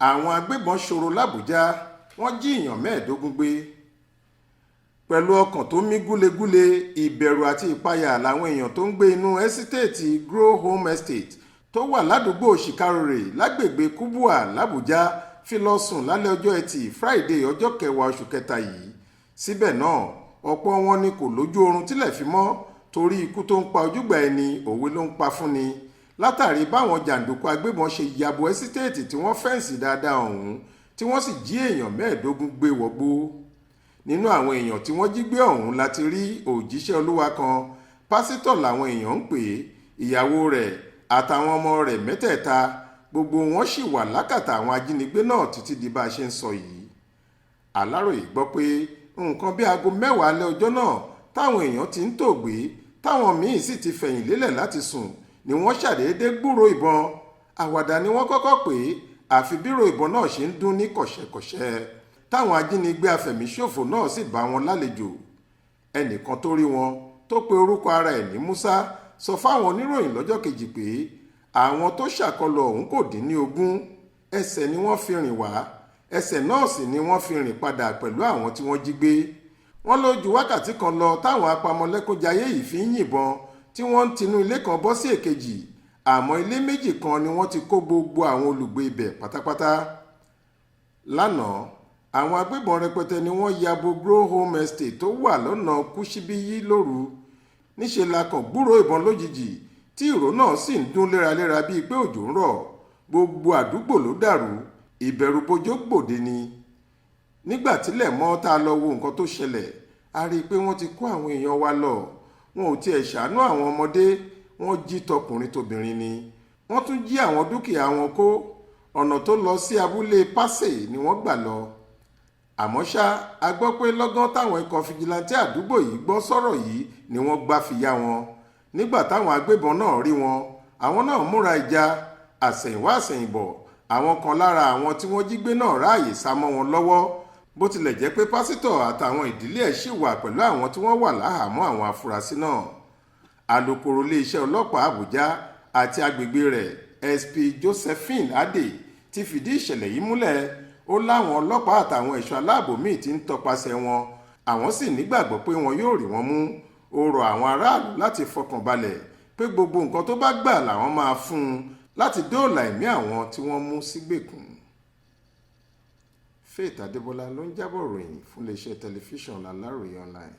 Àwọn agbébọn ṣòro l'Àbújá, wọ́n jí èèyàn 15 gbé. Pẹ̀lú ọkàn tó mí gúlegúle, ìbẹ̀rù àti ìpayà làwọn èèyàn tó ń gbé inú ẹ́sítéètì Grow Home Estate tó wà ládùúgbò Ṣìkárọ̀rè lágbègbè Kubwa l'Àbújá fi lọ sùn lálẹ́ ọjọ́ Ẹtì Friday ọjọ́ 10 oṣù kẹta yìí. Síbẹ̀ náà, ọ̀pọ̀ wọn ni kò lójú oorun tílẹ̀ fi mọ́ torí ikú tó ń pa ojúgbà ẹni òwe ló ń pa fúnni látàrí báwọn jàǹdùkú agbébọn ṣe yabo ẹ́sítéètì tí wọ́n fẹ́ǹsì dáadáa ọ̀hún tí wọ́n sì jí èèyàn 15 gbé wọgbó. Nínú àwọn èèyàn tí wọ́n jí gbé ọ̀hún láti rí òjíṣẹ́ Olúwa kan, Pasito làwọn èèyàn ń pè é, ìyàwó rẹ̀ àtàwọn ọmọ rẹ̀ mẹ́tẹ̀ẹ̀ta, gbogbo wọn sì wà lákàtà àwọn ajínigbé náà títí di bá a ṣe ń sọ yìí. Aláròyé gbọ́ pé nǹkan bí aago 10 alẹ́ ọjọ́ náà táwọn èèyàn ti ń tòògbé táwọn míín sì ti fẹ̀yìn lélẹ̀ láti sùn ni wọ́n ṣàdédé gbúrò ìbọn. Àwàdà ni wọ́n kọ́kọ́ pè é, àfi bírò ìbọn náà ṣe ń dún ní kọ̀ṣẹ̀kọ̀ṣẹ̀ táwọn ajínigbé afẹ̀míṣòfò náà sì bá wọn lálejò. Ẹnìkan tó rí wọn tó pe orúkọ ara ẹ̀ ní Musa sọ fáwọn oníròyìn lọ́jọ́ kejì pé àwọn tó ṣàkọlù ọ̀hún kò dín ní 20. Ẹsẹ̀ ni wọ́n fi rìn wá, ẹsẹ̀ náà sì ni wọ́n fi rìn padà pẹ̀lú àwọn tí wọ́n jí gbé. Wọ́n ló ju wákàtí kan lọ táwọn apamọ́lẹ́kúnjayé yìí fi ń yìnbọn tí wọ́n ń tinú ilé kan bọ́ sí èkejì, àmọ́ ilé méjì kan ni wọ́n ti kó gbogbo àwọn olùgbé ibẹ̀ pátápátá. Lánàá, àwọn agbébọn rẹpẹtẹ ni wọ́n yabo Grow Home Estate tó wà lọ́nà Kúṣíbíyí lóru. Níṣe la kàn gbúrò ìbọn lójijì tí ìró náà sì ń dún léraléra bíi pé òjò ń rọ̀. Gbogbo àdúgbò ló dàrú, ìbẹ̀rùbojo gbòde ni. Nígbà tílẹ̀ mọ́ tá a lọ wo nǹkan tó ṣẹlẹ̀, a rí i pé wọ́n ti kó àwọn èèyàn wa lọ. Wọn ò tiẹ̀ ṣàánú àwọn ọmọdé, wọ́n jí tọkùnrin tóbìnrin ni. Wọ́n tún jí àwọn dúkìá wọn kó. Ọ̀nà tó lọ sí abúlé Pásè ni wọ́n gbà lọ. Àmọ́ ṣá, a gbọ́ pé lọ́gán táwọn ikọ̀ fìjìláńtì àdúgbò yìí gbọ́ sọ̀rọ̀ yìí ni wọ́n gbá fi yá wọn. Nígbà táwọn agbébọn náà rí wọn, àwọn náà múra ìjà àsẹ̀yìnwá àsẹ̀yìnbọ̀. Àwọn kan lára àwọn tí wọ́n jí gbé náà ráàyè sá mọ́ wọn lọ́wọ́, bó tilẹ̀ jẹ́ pé Pasito àtàwọn ìdílé ẹ̀ ṣì wà pẹ̀lú àwọn tí wọ́n wà láhàámọ́ àwọn afurasí náà. Alukoro iléeṣẹ́ ọlọ́pàá Àbújá àti agbègbè rẹ̀ SP Josephine Adé ti fìdí ìṣẹ̀lẹ̀ yìí múlẹ̀. Ó láwọn ọlọ́pàá àtàwọn ẹ̀ṣọ́ aláàbò míì ti ń tọpasẹ̀ wọn, àwọn sì nígbàgbọ́ pé wọn yóò rí wọn mú. Ó rọ àwọn aráàlú láti fọkàn balẹ̀ pé gbogbo nǹkan tó bá gbà làwọn máa fún un láti dóòlà ẹ̀mí àwọn tí wọ́n mú sígbèkùn. Faith Adébọ́lá ló ń jábọ̀ ròyìn fún iléeṣẹ́ tẹlifíṣàn Aláròyé online.